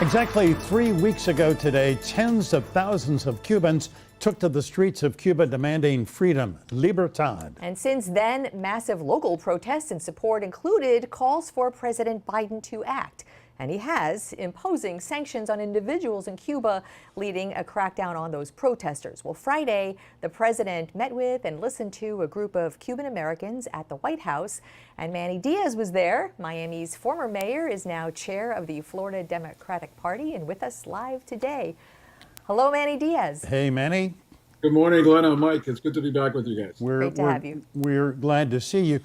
Exactly 3 weeks ago today, tens of thousands of Cubans took to the streets of Cuba demanding freedom, libertad. And since then, massive local protests and support included calls for President Biden to act. And he has, imposing sanctions on individuals in Cuba, leading a crackdown on those protesters. Well, Friday, the president met with and listened to a group of Cuban Americans at the White House. And Manny Diaz was there. Miami's former mayor is now chair of the Florida Democratic Party and with us live today. Hello, Manny Diaz. Hey, Manny. Good morning, Glenn and Mike. It's good to be back with you guys. Great to have you. We're glad to see you.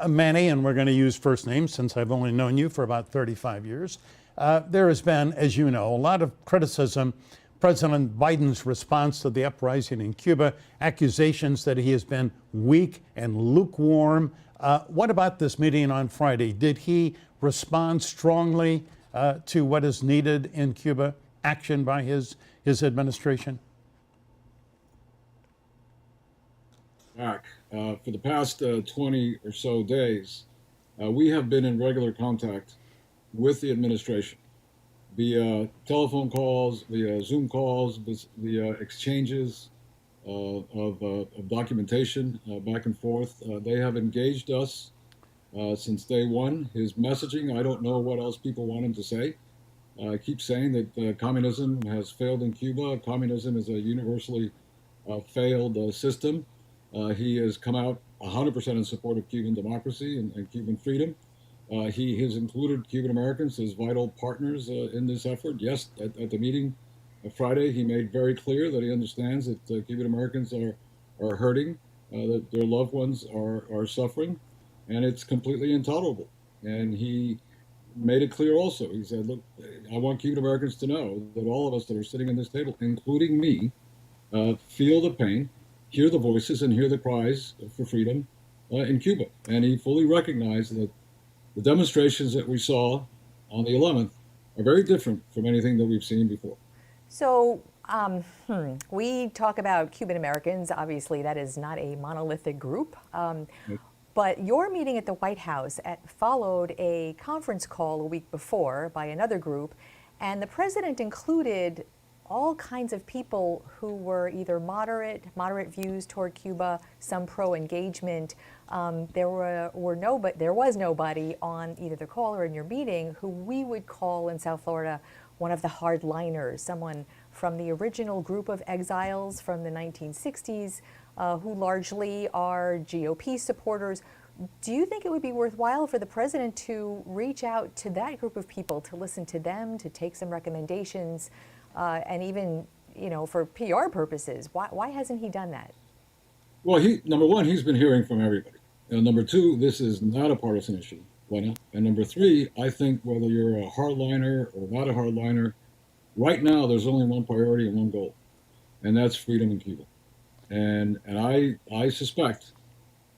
Manny, and we're going to use first names since I've only known you for about 35 years. There has been, as you know, a lot of criticism. President Biden's response to the uprising in Cuba, accusations that he has been weak and lukewarm. What about this meeting on Friday? Did he respond strongly to what is needed in Cuba, action by his administration? Back. For the past 20 or so days, we have been in regular contact with the administration via telephone calls, via Zoom calls, via exchanges of documentation back and forth. They have engaged us since day one. His messaging, I don't know what else people want him to say. I keep saying that communism has failed in Cuba. Communism is a universally failed system. He has come out 100% in support of Cuban democracy and Cuban freedom. He has included Cuban Americans as vital partners in this effort. Yes, at the meeting Friday, he made very clear that he understands that Cuban Americans are hurting, that their loved ones are suffering, and it's completely intolerable. And he made it clear also. He said, look, I want Cuban Americans to know that all of us that are sitting at this table, including me, feel the pain, hear the voices, and hear the cries for freedom in Cuba. And he fully recognized that the demonstrations that we saw on the 11th are very different from anything that we've seen before. So we talk about Cuban Americans. Obviously, that is not a monolithic group. But your meeting at the White House followed a conference call a week before by another group, and the president included all kinds of people who were either moderate views toward Cuba, some pro-engagement. There was nobody on either the call or in your meeting who we would call in South Florida one of the hardliners, someone from the original group of exiles from the 1960s who largely are GOP supporters. Do you think it would be worthwhile for the president to reach out to that group of people, to listen to them, to take some recommendations? And even, for PR purposes, why hasn't he done that? Well, number one, he's been hearing from everybody. And number two, this is not a partisan issue, Glenna. And number three, I think whether you're a hardliner or not a hardliner, right now there's only one priority and one goal, and that's freedom in Cuba. And I suspect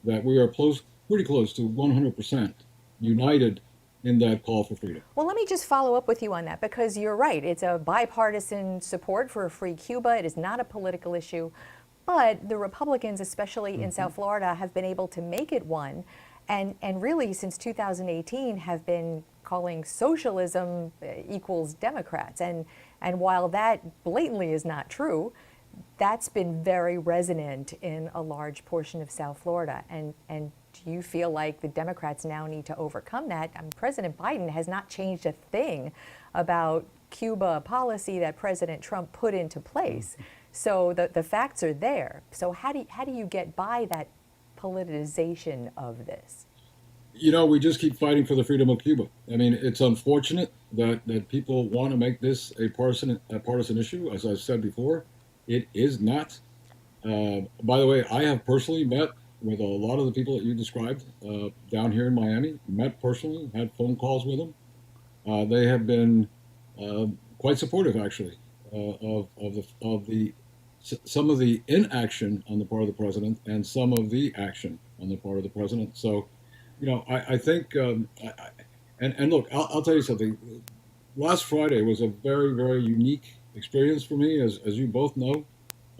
that we are pretty close to 100% united in that call for freedom. Well, let me just follow up with you on that, because you're right. It's a bipartisan support for a free Cuba. It is not a political issue. But the Republicans, especially in South Florida, have been able to make it one. And really, since 2018, have been calling socialism equals Democrats. And while that blatantly is not true, that's been very resonant in a large portion of South Florida. And do you feel like the Democrats now need to overcome that? President Biden has not changed a thing about Cuba policy that President Trump put into place. So the facts are there. So how do you get by that politicization of this? We just keep fighting for the freedom of Cuba. I mean, it's unfortunate that people want to make this a partisan issue. As I've said before, it is not. By the way, I have personally met with a lot of the people that you described down here in Miami, met personally, had phone calls with them. They have been quite supportive, actually, of some of the inaction on the part of the president and some of the action on the part of the president. So, I think, and look, I'll tell you something. Last Friday was a very, very unique experience for me, as you both know.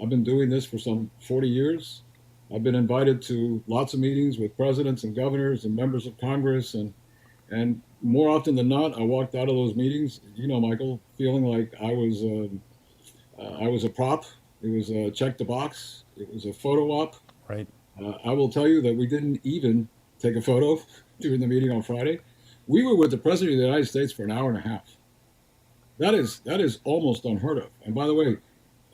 I've been doing this for some 40 years. I've been invited to lots of meetings with presidents and governors and members of Congress, and And more often than not, I walked out of those meetings, Michael, feeling like I was a prop. It was a check the box. It was a photo op. Right. I will tell you that we didn't even take a photo during the meeting on Friday. We were with the President of the United States for an hour and a half. That is almost unheard of. And by the way,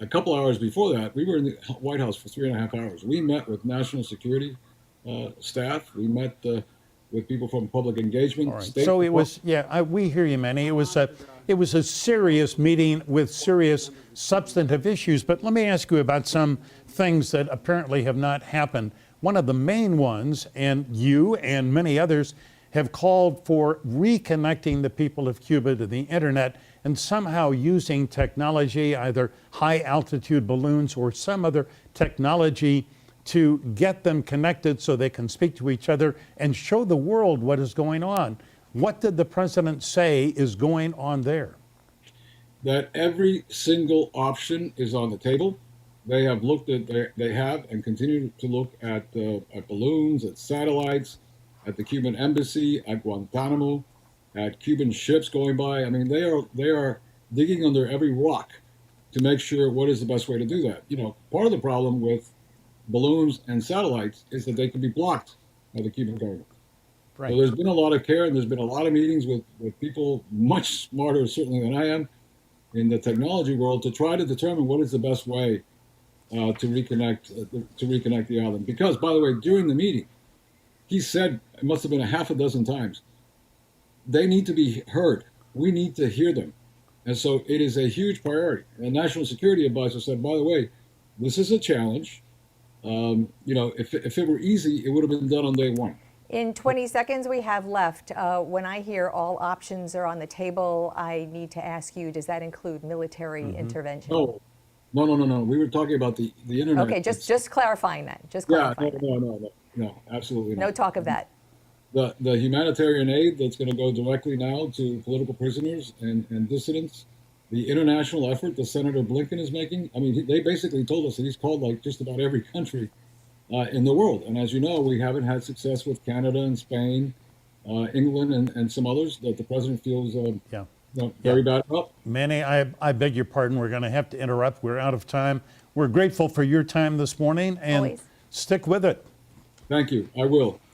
a couple hours before that, we were in the White House for 3.5 hours. We met with national security staff. We met with people from public engagement. All right. State So it Department. was, yeah, we hear you, Manny. It was a serious meeting with serious substantive issues. But let me ask you about some things that apparently have not happened. One of the main ones, and you and many others have called for reconnecting the people of Cuba to the internet and somehow using technology, either high altitude balloons or some other technology, to get them connected so they can speak to each other and show the world what is going on. What did the president say is going on there? That every single option is on the table. They have looked at, they have and continue to look at balloons, at satellites, at the Cuban embassy, at Guantanamo, at Cuban ships going by. I mean, they are digging under every rock to make sure what is the best way to do that. Part of the problem with balloons and satellites is that they can be blocked by the Cuban government. Right. So there's been a lot of care, and there's been a lot of meetings with people much smarter certainly than I am in the technology world to try to determine what is the best way to reconnect the island. Because, by the way, during the meeting, he said, it must have been a half a dozen times, they need to be heard. We need to hear them. And so it is a huge priority. And the National Security Advisor said, by the way, this is a challenge. If it were easy, it would have been done on day one. In 20 seconds we have left, when I hear all options are on the table, I need to ask you, does that include military intervention? No. We were talking about the internet. Okay, just clarifying that. Just clarifying. No, absolutely not. No talk of that. The humanitarian aid that's going to go directly now to political prisoners and dissidents, the international effort that Senator Blinken is making. I mean, they basically told us that he's called like just about every country in the world. And as you know, we haven't had success with Canada and Spain, England, and some others that the president feels very bad about. Manny, I beg your pardon. We're going to have to interrupt. We're out of time. We're grateful for your time this morning, and Always. stick with it. Thank you. I will.